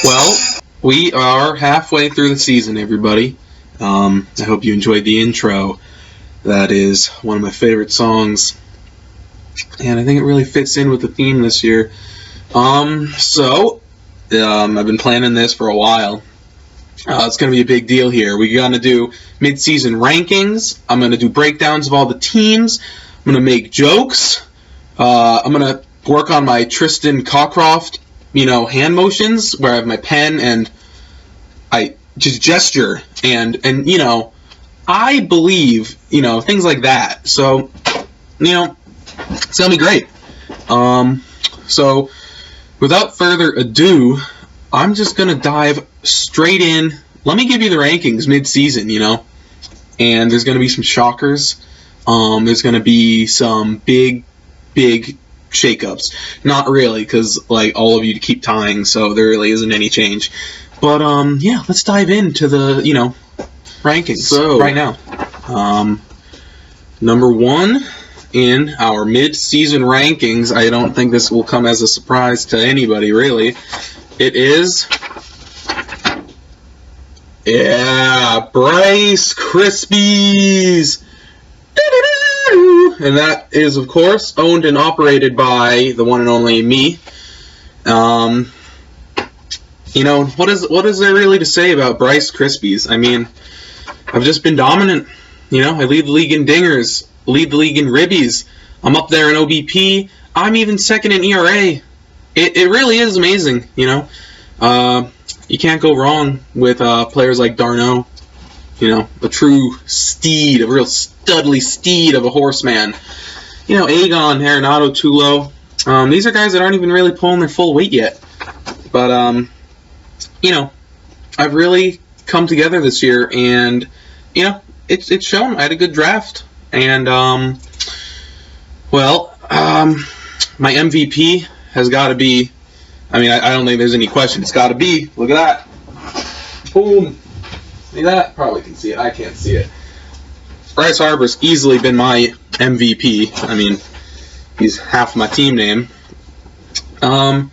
Well, we are halfway through the season, everybody. I hope you enjoyed the intro. That is one of my favorite songs, and I think it really fits in with the theme this year. I've been planning this for a while. It's going to be a big deal here. We're going to do mid-season rankings. I'm going to do breakdowns of all the teams. I'm going to make jokes. I'm going to work on my Tristan Cockcroft, hand motions where I have my pen and I just gesture and I believe, things like that. So, it's going to be great. So, without further ado, I'm just going to dive straight in. Let me give you the rankings mid-season, and there's going to be some shockers. There's going to be some big shakeups. Not really, because, all of you keep tying, so there really isn't any change. But, let's dive into the, rankings right now. Number one in our mid-season rankings, I don't think this will come as a surprise to anybody, really. It is, Bryce Krispies! And that is, of course, owned and operated by the one and only me. What is there really to say about Bryce Krispies? I mean, I've just been dominant. I lead the league in dingers, lead the league in ribbies. I'm up there in OBP. I'm even second in ERA. It really is amazing, You can't go wrong with players like Darno. A true steed, a real studly steed of a horseman. Aegon, Arenado, Tulo. These are guys that aren't even really pulling their full weight yet. But, I've really come together this year, and, it's shown. I had a good draft. And, my MVP has got to be, I don't think there's any question. It's got to be, look at that. Boom. See that? Probably can see it. I can't see it. Bryce Harper's easily been my MVP. He's half my team name. I'm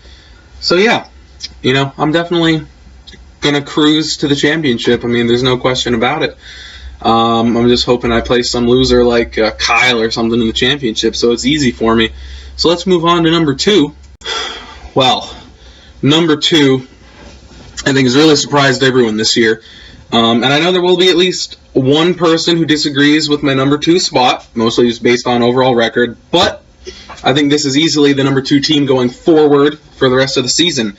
definitely going to cruise to the championship. There's no question about it. I'm just hoping I play some loser like Kyle or something in the championship, so it's easy for me. So let's move on to number two. Well, number two, I think, has really surprised everyone this year. And I know there will be at least one person who disagrees with my number two spot, mostly just based on overall record, but I think this is easily the number two team going forward for the rest of the season.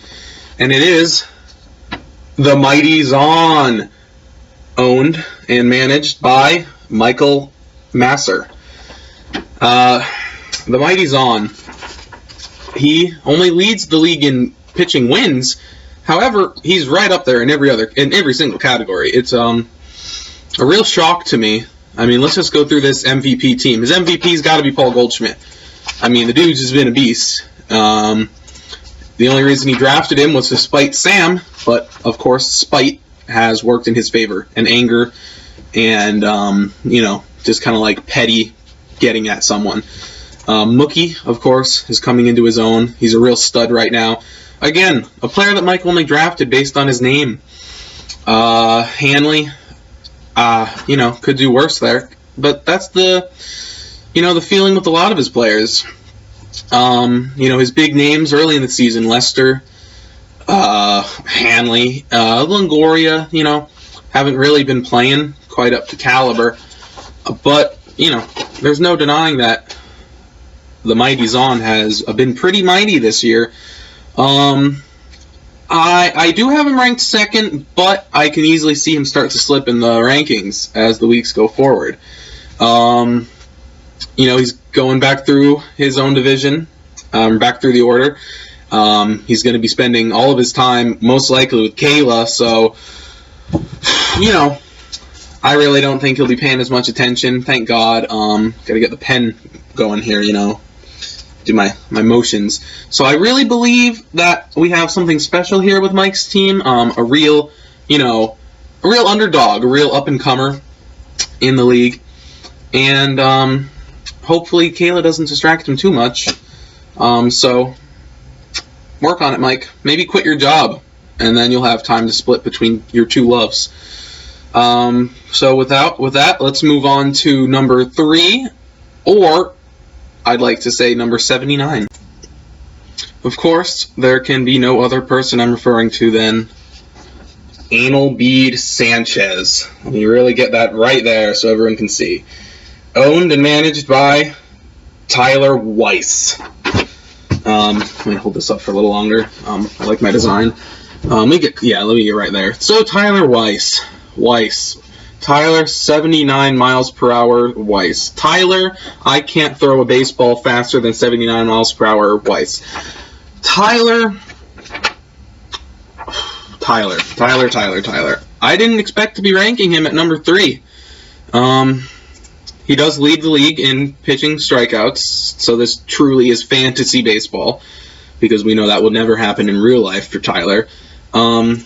And it is the Mighty Zon, owned and managed by Michael Masser. The Mighty Zon, he only leads the league in pitching wins. However, he's right up there in every single category. It's a real shock to me. Let's just go through this MVP team. His MVP's got to be Paul Goldschmidt. The dude's just been a beast. The only reason he drafted him was to spite Sam, but of course, spite has worked in his favor, and anger, and just kind of like petty getting at someone. Mookie, of course, is coming into his own. He's a real stud right now. Again, a player that Mike only drafted based on his name. Hanley, could do worse there. But that's the feeling with a lot of his players. His big names early in the season, Lester, Hanley, Longoria, haven't really been playing quite up to caliber. But, there's no denying that the Mighty Zon has been pretty mighty this year. I do have him ranked second, but I can easily see him start to slip in the rankings as the weeks go forward. He's going back through his own division, back through the order. He's going to be spending all of his time, most likely, with Kayla, so, I really don't think he'll be paying as much attention, thank God. Gotta get the pen going here, do my motions. So I really believe that we have something special here with Mike's team. A real underdog, a real up-and-comer in the league. And hopefully Kayla doesn't distract him too much. So work on it, Mike. Maybe quit your job, and then you'll have time to split between your two loves. So with that, let's move on to number 3, or I'd like to say number 79. Of course, there can be no other person I'm referring to than Anal Bead Sanchez. You really get that right there so everyone can see. Owned and managed by Tyler Weiss. Let me hold this up for a little longer. I like my design. Let me get right there. So Tyler Weiss. Tyler, 79 miles per hour, Weiss. Tyler, I can't throw a baseball faster than 79 miles per hour, Weiss. Tyler. I didn't expect to be ranking him at number 3. He does lead the league in pitching strikeouts, so this truly is fantasy baseball, because we know that will never happen in real life for Tyler. I'm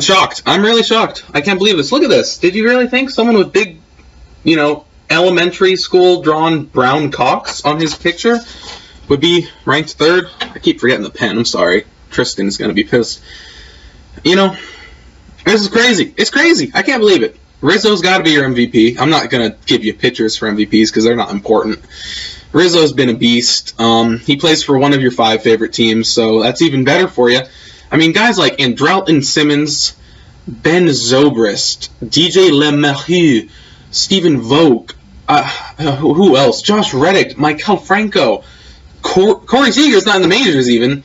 shocked. I'm really shocked. I can't believe this. Look at this. Did you really think someone with big, elementary school drawn brown cocks on his picture would be ranked 3rd? I keep forgetting the pen. I'm sorry. Tristan's going to be pissed. This is crazy. It's crazy. I can't believe it. Rizzo's got to be your MVP. I'm not going to give you pictures for MVPs because they're not important. Rizzo's been a beast. He plays for one of your 5 favorite teams, so that's even better for you. I mean, guys like Andrelton Simmons, Ben Zobrist, DJ LeMahieu, Stephen Vogt, who else? Josh Reddick, Maikel Franco, Corey Seager's not in the majors even.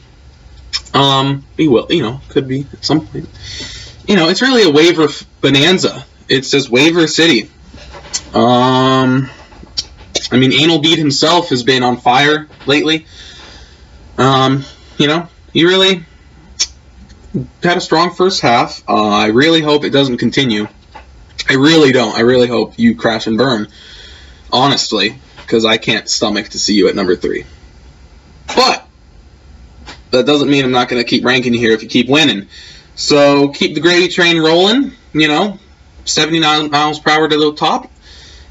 He will, could be at some point. It's really a waiver bonanza. It's just waiver city. Anal Bead himself has been on fire lately. He really had a strong first half. I really hope it doesn't continue. I really don't. I really hope you crash and burn. Honestly, because I can't stomach to see you at number 3. But that doesn't mean I'm not going to keep ranking you here if you keep winning. So keep the gravy train rolling. 79 miles per hour to the top.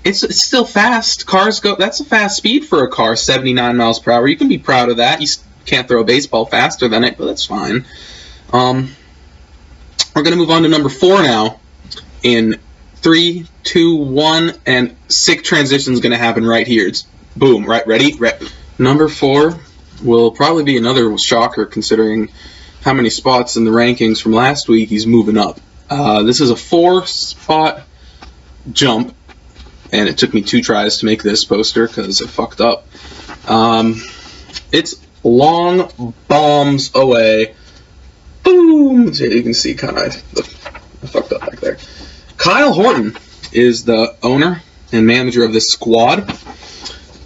It's still fast. Cars go. That's a fast speed for a car. 79 miles per hour. You can be proud of that. You can't throw a baseball faster than it, but that's fine. We're going to move on to number 4 now. In 3, 2, 1, and sick transition is going to happen right here. It's boom. Right, ready? Number 4 will probably be another shocker considering how many spots in the rankings from last week he's moving up. This is a 4-spot jump, and it took me 2 tries to make this poster because I fucked up. It's long bombs away. Boom! So you can see kind of I fucked up back there. Kyle Horton is the owner and manager of this squad.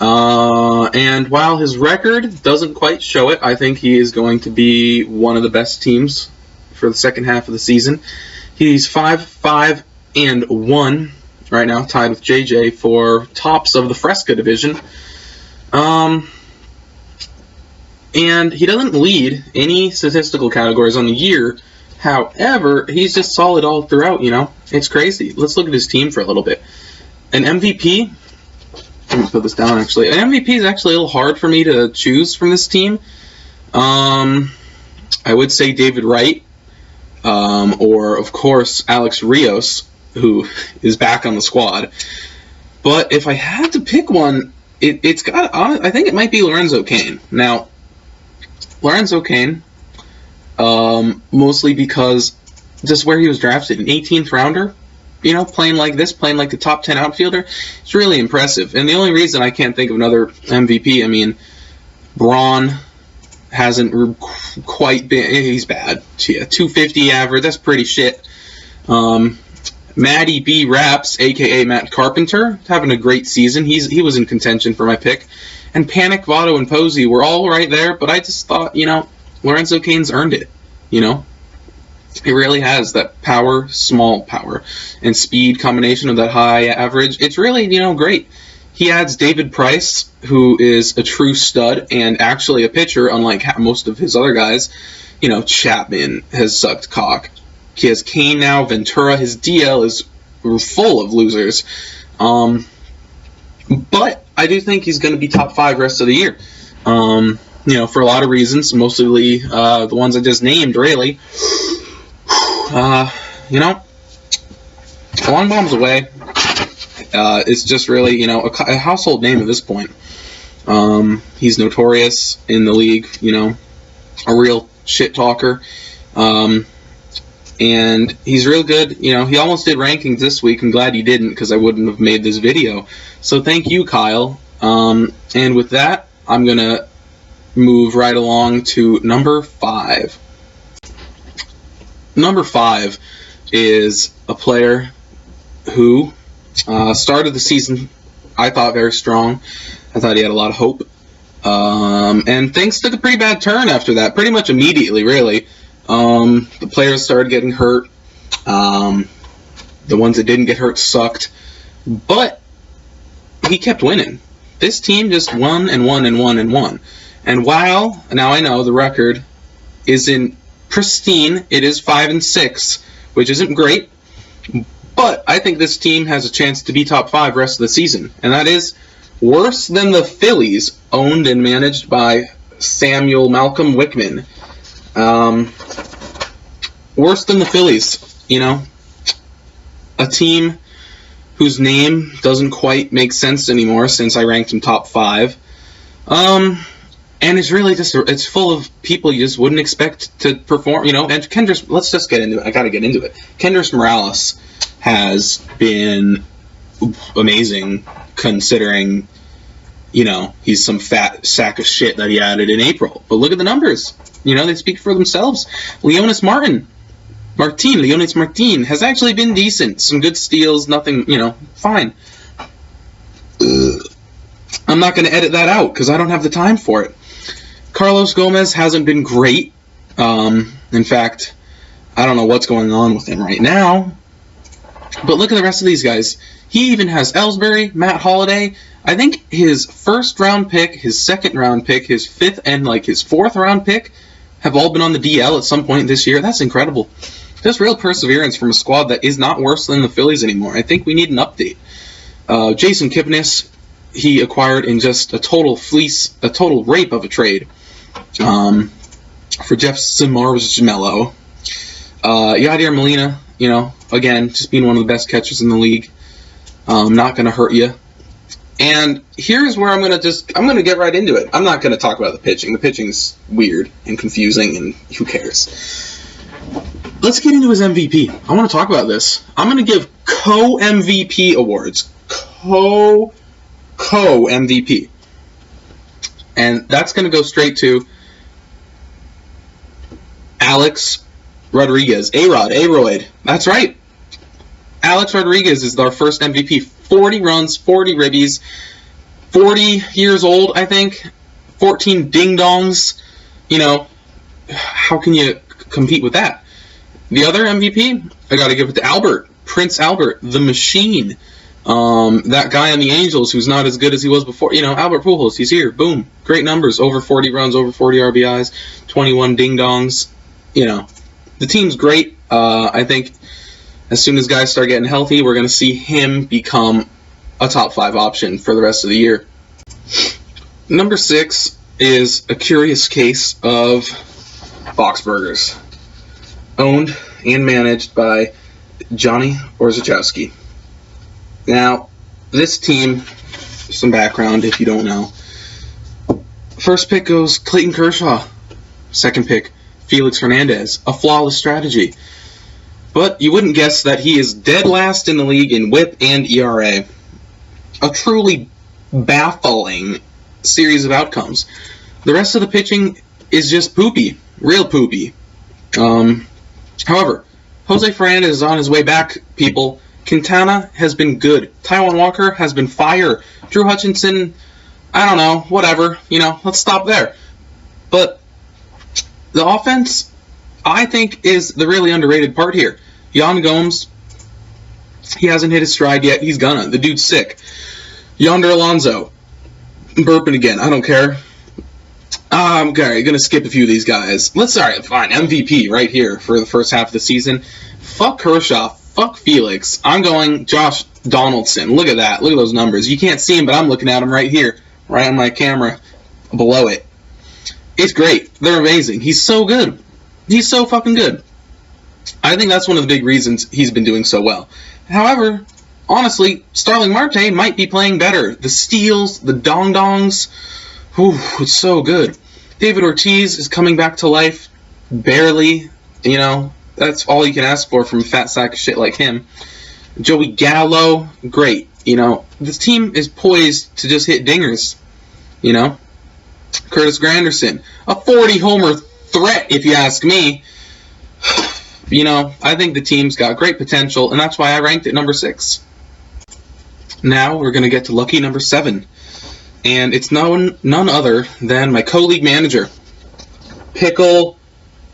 And while his record doesn't quite show it, I think he is going to be one of the best teams for the second half of the season. He's 5-5-1 right now, tied with JJ for tops of the Fresca division. And he doesn't lead any statistical categories on the year. However, he's just solid all throughout, It's crazy. Let's look at his team for a little bit. An MVP, let me put this down actually. An MVP is actually a little hard for me to choose from this team. I would say David Wright, or of course Alex Rios, who is back on the squad. But if I had to pick one, I think it might be Lorenzo Cain. Now, Lorenzo Cain, mostly because just where he was drafted, an 18th rounder, playing like this, playing like the top 10 outfielder, it's really impressive. And the only reason I can't think of another MVP, Braun hasn't quite been, he's bad. Yeah, 250 average, that's pretty shit. Matty B. Raps, a.k.a. Matt Carpenter, having a great season. He was in contention for my pick. And Panic, Votto, and Posey were all right there, but I just thought, Lorenzo Cain's earned it, It really has that power, small power, and speed combination of that high average. It's really, great. He adds David Price, who is a true stud and actually a pitcher, unlike most of his other guys. You know, Chapman has sucked cock. He has Kane now, Ventura. His DL is full of losers. But I do think he's going to be top 5 rest of the year. You know, for a lot of reasons, mostly the ones I just named, really. You know, Long Bomb's away. It's just really, you know, a household name at this point. He's notorious in the league, you know, a real shit talker. And he's real good. You know, he almost did rankings this week. I'm glad he didn't, because I wouldn't have made this video. So thank you, Kyle. And with that, I'm going to move right along to number 5. Number 5 is a player who started the season, I thought, very strong. I thought he had a lot of hope. And things took a pretty bad turn after that, pretty much immediately, really. The players started getting hurt. The ones that didn't get hurt sucked. But he kept winning. This team just won and won and won and won. And while, now I know the record isn't pristine, it is 5-6, which isn't great. But I think this team has a chance to be top 5 rest of the season. And that is worse than the Phillies, owned and managed by Samuel Malcolm Wickman. Worse than the Phillies, you know. A team whose name doesn't quite make sense anymore since I ranked him top 5. And it's really just, it's full of people you just wouldn't expect to perform, you know. And Kendrys, let's just get into it. I gotta get into it. Kendrys Morales has been amazing, considering, you know, he's some fat sack of shit that he added in April. But look at the numbers. You know, they speak for themselves. Leonis Martin has actually been decent. Some good steals, nothing, you know, fine. I'm not going to edit that out because I don't have the time for it. Carlos Gomez hasn't been great. In fact, I don't know what's going on with him right now. But look at the rest of these guys. He even has Ellsbury, Matt Holliday. I think his first round pick, his second round pick, his fifth, and like his fourth round pick have all been on the DL at some point this year. That's incredible. Just real perseverance from a squad that is not worse than the Phillies anymore. I think we need an update. Jason Kipnis, he acquired in just a total fleece, a total rape of a trade for Jeff Samardzmello. Yadier Molina, you know, again, just being one of the best catchers in the league. Not going to hurt you. And here's where I'm going to get right into it. I'm not going to talk about the pitching. The pitching's weird and confusing, and who cares? Let's get into his MVP. I want to talk about this. I'm going to give co-MVP awards. Co-MVP. And that's going to go straight to Alex Rodriguez. A-Royd. That's right. Alex Rodriguez is our first MVP. 40 runs, 40 ribbies, 40 years old, I think. 14 ding-dongs. You know, how can you compete with that? The other MVP, I got to give it to Albert. Prince Albert, the machine. That guy on the Angels who's not as good as he was before. You know, Albert Pujols, he's here. Boom. Great numbers. Over 40 runs, over 40 RBIs, 21 ding-dongs. You know, the team's great. I think as soon as guys start getting healthy, we're going to see him become a top 5 option for the rest of the year. Number 6 is a curious case of Boxburgers, owned and managed by Johnny Orzechowski. Now, this team, some background if you don't know. First pick goes Clayton Kershaw. Second pick, Felix Hernandez. A flawless strategy. But you wouldn't guess that he is dead last in the league in WHIP and ERA. A truly baffling series of outcomes. The rest of the pitching is just poopy. Real poopy. However, Jose Fernandez is on his way back, people. Quintana has been good. Taijuan Walker has been fire. Drew Hutchinson, I don't know, whatever. You know, let's stop there. But the offense, I think, is the really underrated part here. Yan Gomes, he hasn't hit his stride yet. He's gonna. The dude's sick. Yonder Alonso. Burping again. I don't care. Okay, gonna skip a few of these guys. Alright, fine. MVP right here for the first half of the season. Fuck Kershaw. Fuck Felix. I'm going Josh Donaldson. Look at that. Look at those numbers. You can't see him, but I'm looking at him right here. Right on my camera. Below it. It's great. They're amazing. He's so good. He's so fucking good. I think that's one of the big reasons he's been doing so well. However, honestly, Starling Marte might be playing better. The steals, the dong-dongs, it's so good. David Ortiz is coming back to life, barely, you know, that's all you can ask for from a fat sack of shit like him. Joey Gallo, great, you know, this team is poised to just hit dingers, you know. Curtis Granderson, a 40-homer threat, if you ask me. You know, I think the team's got great potential, and that's why I ranked it number 6. Now we're going to get to lucky number 7. And it's none other than my co-league manager, Pickle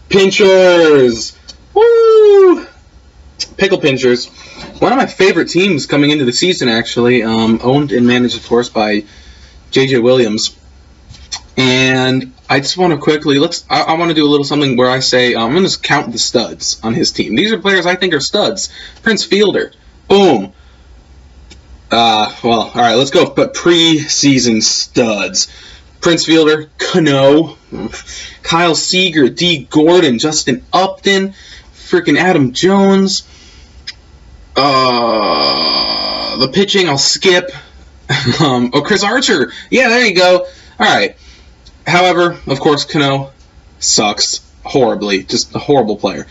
Pinchers. Woo! Pickle Pinchers. One of my favorite teams coming into the season, actually. Owned and managed, of course, by J.J. Williams. And I just want to quickly, I want to do a little something where I say, I'm going to count the studs on his team. These are players I think are studs. Prince Fielder. Boom. Well, alright, let's go. But preseason studs. Prince Fielder, Cano, Kyle Seager, D. Gordon, Justin Upton, freaking Adam Jones. The pitching, I'll skip. Chris Archer. Yeah, there you go. Alright. However, of course, Cano sucks horribly. Just a horrible player.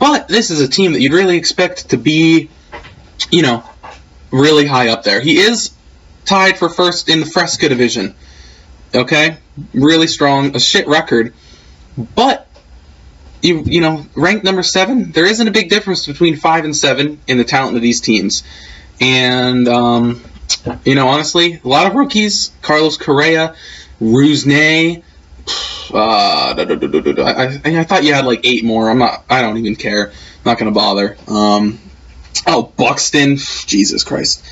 But this is a team that you'd really expect to be, you know, really high up there. He is tied for first in the Fresca division. Okay? Really strong. A shit record. But, you know, ranked number 7, there isn't a big difference between 5 and 7 in the talent of these teams. And, you know, honestly, a lot of rookies. Carlos Correa, Rusney. I thought you had like 8 more. I don't even care. Not gonna bother. Buxton. Jesus Christ.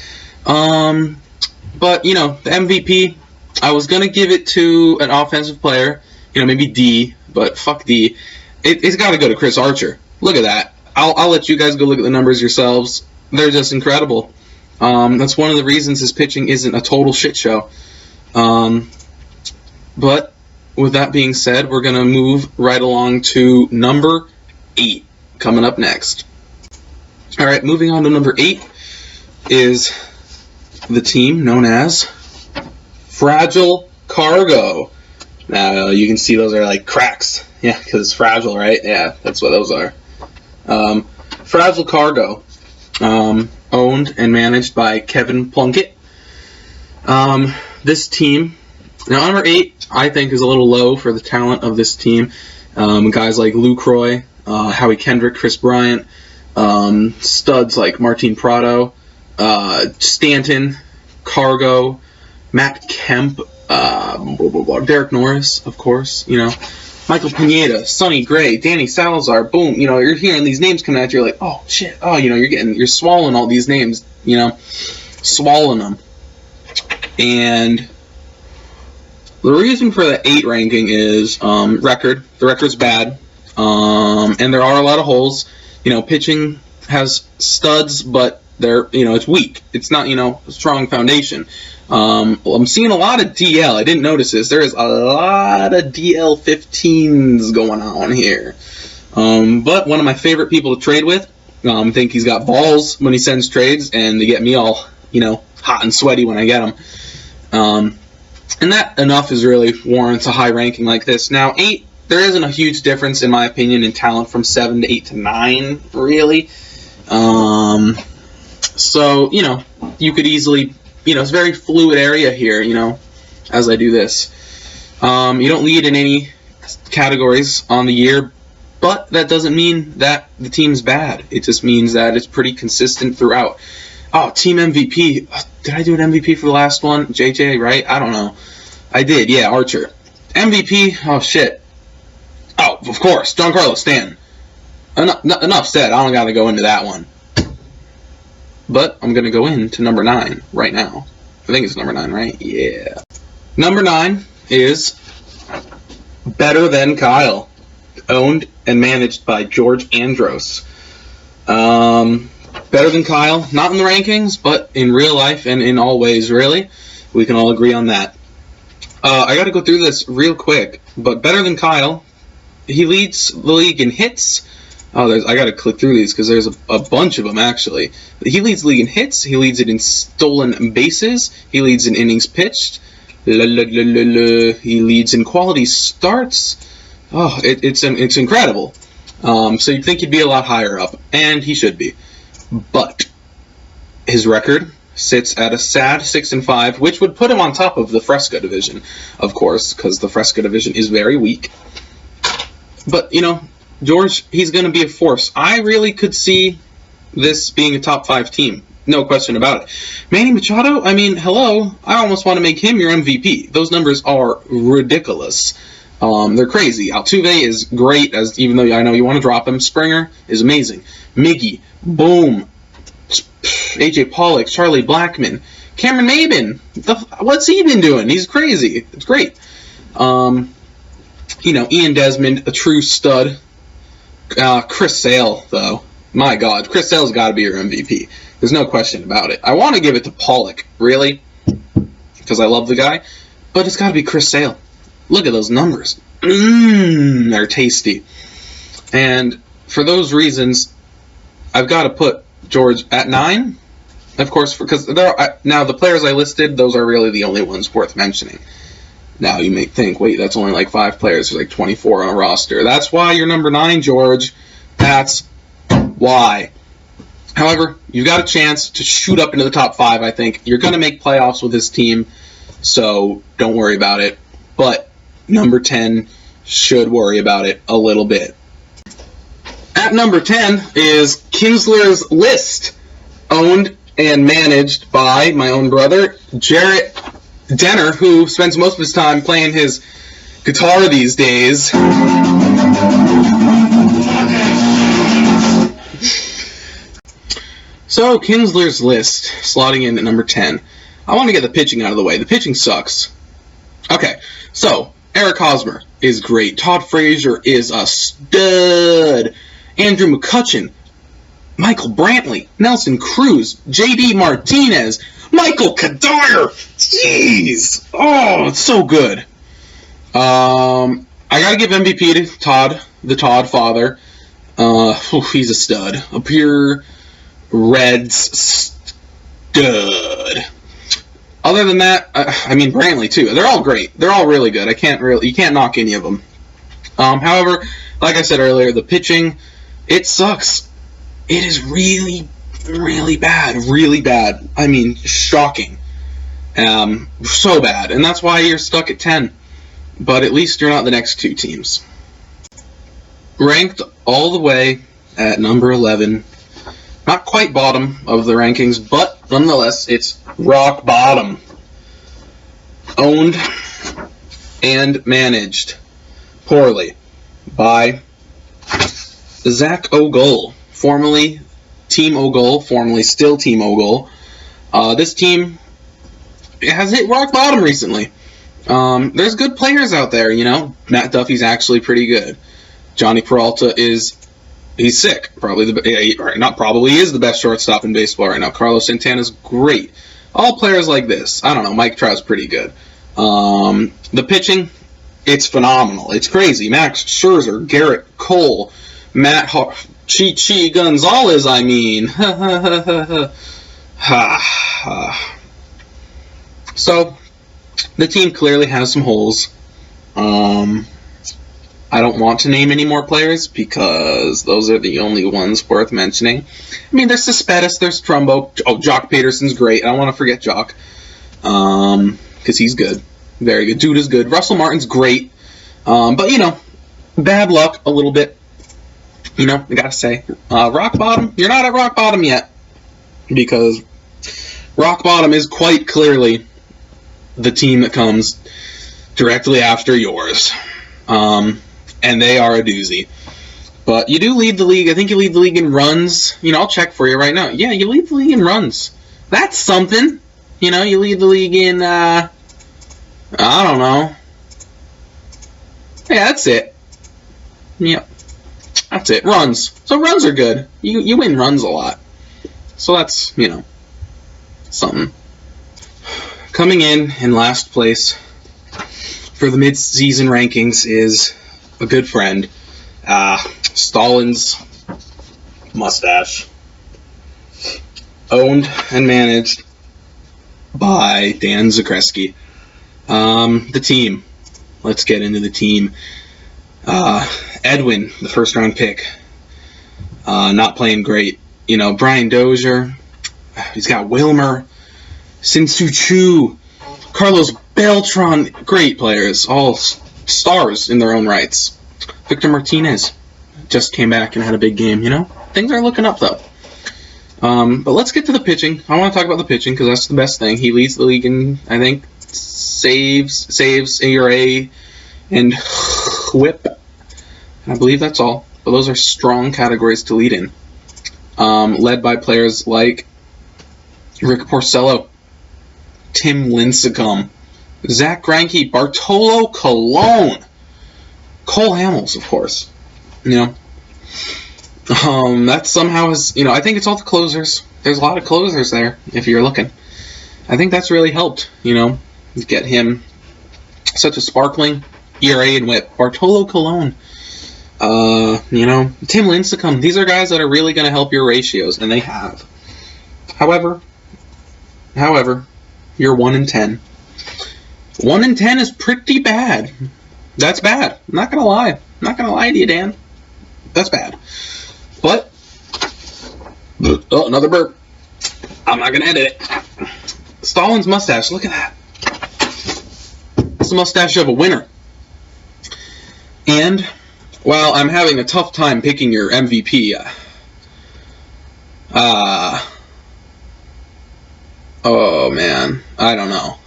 But, you know, the MVP, I was gonna give it to an offensive player. You know, maybe D, but fuck D. It's gotta go to Chris Archer. Look at that. I'll let you guys go look at the numbers yourselves. They're just incredible. That's one of the reasons his pitching isn't a total shit show. But with that being said, we're going to move right along to number 8 coming up next. All right, moving on to number 8 is the team known as Fragile Cargo. Now, you can see those are like cracks. Yeah, because it's fragile, right? Yeah, that's what those are. Fragile Cargo, owned and managed by Kevin Plunkett. This team, now number 8, I think is a little low for the talent of this team. Guys like Lucroy, Howie Kendrick, Chris Bryant, studs like Martin Prado, Stanton, Cargo, Matt Kemp, Derek Norris, of course, you know, Michael Pineda, Sonny Gray, Danny Salazar, boom, you know, you're hearing these names coming at you, you're like, oh shit, oh, you know, you're swallowing all these names, you know, swallowing them. And the reason for the 8 ranking is record. The record's bad, and there are a lot of holes. You know, pitching has studs, but they're, you know, it's weak. It's not, you know, a strong foundation. I'm seeing a lot of DL. I didn't notice this. There is a lot of DL 15s going on here. But one of my favorite people to trade with. I think he's got balls when he sends trades, and they get me all, you know, hot and sweaty when I get them. And that enough is really warrants a high ranking like this. Now, 8, there isn't a huge difference, in my opinion, in talent from 7 to 8 to 9, really. So, you know, you could easily, you know, it's a very fluid area here, you know, as I do this. You don't lead in any categories on the year, but that doesn't mean that the team's bad. It just means that it's pretty consistent throughout. Oh, team MVP. Did I do an MVP for the last one? JJ, right? I don't know. I did, yeah, Archer. MVP, oh shit. Oh, of course, Giancarlo Stanton. Enough said, I don't gotta go into that one. But I'm gonna go into number 9 right now. I think it's number 9, right? Yeah. Number 9 is Better Than Kyle, owned and managed by George Andros. Better Than Kyle, not in the rankings, but in real life and in all ways, really. We can all agree on that. I got to go through this real quick, but Better Than Kyle, he leads the league in hits. I got to click through these because there's a bunch of them, actually. He leads the league in hits. He leads it in stolen bases. He leads in innings pitched. He leads in quality starts. Oh, it's incredible. So you'd think he'd be a lot higher up, and he should be. But his record sits at a sad 6-5, which would put him on top of the Fresca division, of course, because the Fresca division is very weak. But, George, he's going to be a force. I really could see this being a top 5 team. No question about it. Manny Machado, I mean, hello. I almost want to make him your MVP. Those numbers are ridiculous. They're crazy. Altuve is great, even though I know you want to drop him. Springer is amazing. Miggy, boom. AJ Pollock, Charlie Blackmon, Cameron Maybin. What's he been doing? He's crazy. It's great. Ian Desmond, a true stud. Chris Sale, though. My God, Chris Sale's got to be your MVP. There's no question about it. I want to give it to Pollock, really, because I love the guy, but it's got to be Chris Sale. Look at those numbers. They're tasty. And for those reasons, I've got to put George at 9, of course, because now the players I listed, those are really the only ones worth mentioning. Now you may think, wait, that's only like 5 players. There's like 24 on a roster. That's why you're number 9, George. That's why. However, you've got a chance to shoot up into the top 5, I think. You're going to make playoffs with this team, so don't worry about it. But number 10 should worry about it a little bit. At number 10 is Kinsler's List, owned and managed by my own brother, Jarrett Denner, who spends most of his time playing his guitar these days. So, Kinsler's List, slotting in at number 10. I want to get the pitching out of the way. The pitching sucks. Okay, so, Eric Hosmer is great. Todd Frazier is a stud. Andrew McCutchen, Michael Brantley, Nelson Cruz, J.D. Martinez, Michael Kadire. Jeez. Oh, it's so good. I got to give MVP to Todd, the Todd father. He's a stud. A pure Reds stud. Other than that, Brantley too. They're all great. They're all really good. You can't knock any of them. However, like I said earlier, the pitching, it sucks. It is really, really bad. Really bad. I mean, shocking. So bad. And that's why you're stuck at 10. But at least you're not the next 2 teams. Ranked all the way at number 11. Not quite bottom of the rankings, but nonetheless, it's rock bottom. Owned and managed poorly by Zach Ogul, formerly Team Ogul, formerly still Team Ogul. This team has hit rock bottom recently. There's good players out there, Matt Duffy's actually pretty good. Johnny Peralta he's sick. Is the best shortstop in baseball right now. Carlos Santana's great. All players like this. I don't know. Mike Trout's pretty good. The pitching, it's phenomenal. It's crazy. Max Scherzer, Garrett Cole, Matt Chi Gonzalez, So, the team clearly has some holes. I don't want to name any more players because those are the only ones worth mentioning. There's Cespedes, there's Trumbo. Oh, Jock Peterson's great. I don't want to forget Jock because he's good. Very good. Dude is good. Russell Martin's great. But, bad luck a little bit. I gotta say. Rock bottom, you're not at rock bottom yet because rock bottom is quite clearly the team that comes directly after yours. And they are a doozy. But you do lead the league. I think you lead the league in runs. I'll check for you right now. Yeah, you lead the league in runs. That's something. You know, you lead the league in, I don't know. Yeah, that's it. Yep. That's it. Runs. So runs are good. You win runs a lot. So that's, you know, something. Coming in last place for the mid-season rankings is a good friend, Stalin's mustache. Owned and managed by Dan Zakreski. The team. Let's get into the team. Edwin, the first-round pick, not playing great. You know, Brian Dozier. He's got Wilmer, Sin-Soo Choo, Carlos Beltran. Great players, all stars in their own rights. Victor Martinez just came back and had a big game. You know, things are looking up though. But let's get to the pitching. I want to talk about the pitching because that's the best thing. He leads the league in, I think, saves, ERA, and whip. And I believe that's all. But those are strong categories to lead in. Led by players like Rick Porcello, Tim Lincecum, Zach Greinke, Bartolo Colon, Cole Hamels, of course. You know, that somehow is, you know, I think it's all the closers. There's a lot of closers there, if you're looking. I think that's really helped, you know, get him such a sparkling ERA and whip. Bartolo Colon, you know, Tim Lincecum. These are guys that are really going to help your ratios, and they have. However, you're 1-10. 1-10 is pretty bad. That's bad. I'm not gonna lie. I'm not gonna lie to you, Dan. That's bad. But, oh, another burp. I'm not gonna edit it. Stalin's mustache. Look at that. It's the mustache of a winner. And while I'm having a tough time picking your MVP, oh man, I don't know.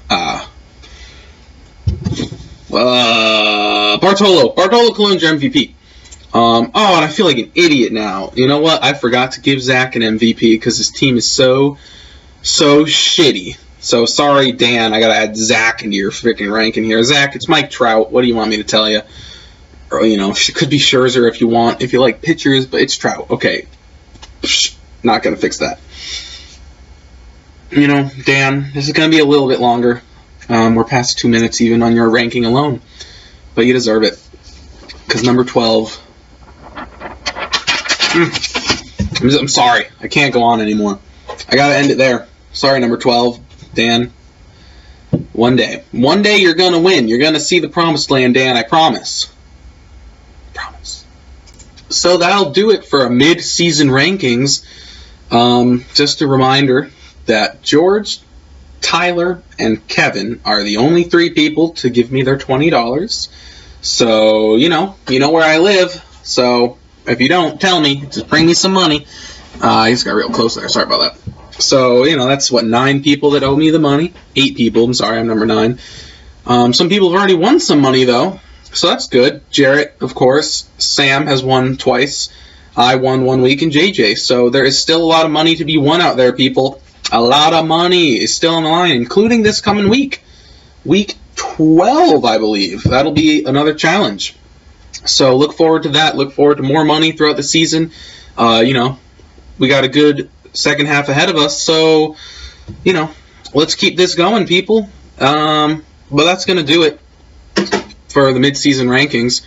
Bartolo Colon's your MVP. Oh, and I feel like an idiot now. You know what? I forgot to give Zach an MVP because his team is so shitty. So sorry, Dan. I gotta add Zach into your freaking ranking here. Zach, it's Mike Trout. What do you want me to tell you? Or, you know, it could be Scherzer if you want, if you like pitchers, but it's Trout. Okay, not gonna fix that. You know, Dan, this is gonna be a little bit longer. We're past 2 minutes even on your ranking alone, but you deserve it. Because number 12. I'm sorry, I can't go on anymore. I gotta end it there. Sorry, number 12, Dan. One day you're gonna win. You're gonna see the promised land, Dan. I promise. Promise. So that'll do it for a mid-season rankings. Just a reminder that George, Tyler, and Kevin are the only 3 people to give me their $20. So, you know where I live. So, if you don't, tell me. Just bring me some money. I just got real close there. Sorry about that. So, that's, 9 people that owe me the money. 8 people. I'm sorry, I'm number 9. Some people have already won some money, though. So, that's good. Jarrett, of course. Sam has won twice. I won 1 week, and JJ. So, there is still a lot of money to be won out there, people. A lot of money is still on the line, including this coming week. Week 12, I believe. That'll be another challenge. So look forward to that. Look forward to more money throughout the season. We got a good second half ahead of us. So, let's keep this going, people. But that's going to do it for the mid-season rankings.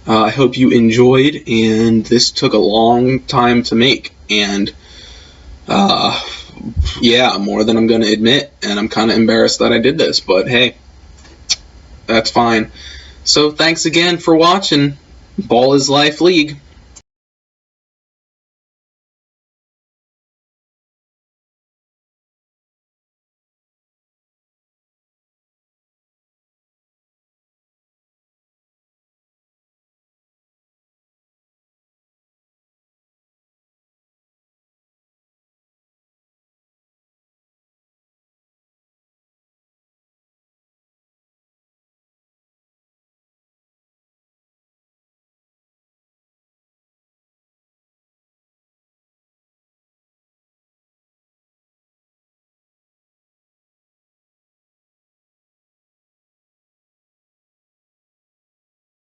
I hope you enjoyed, and this took a long time to make. And, yeah, more than I'm going to admit, and I'm kind of embarrassed that I did this, but hey, that's fine. So thanks again for watching Ball is Life League.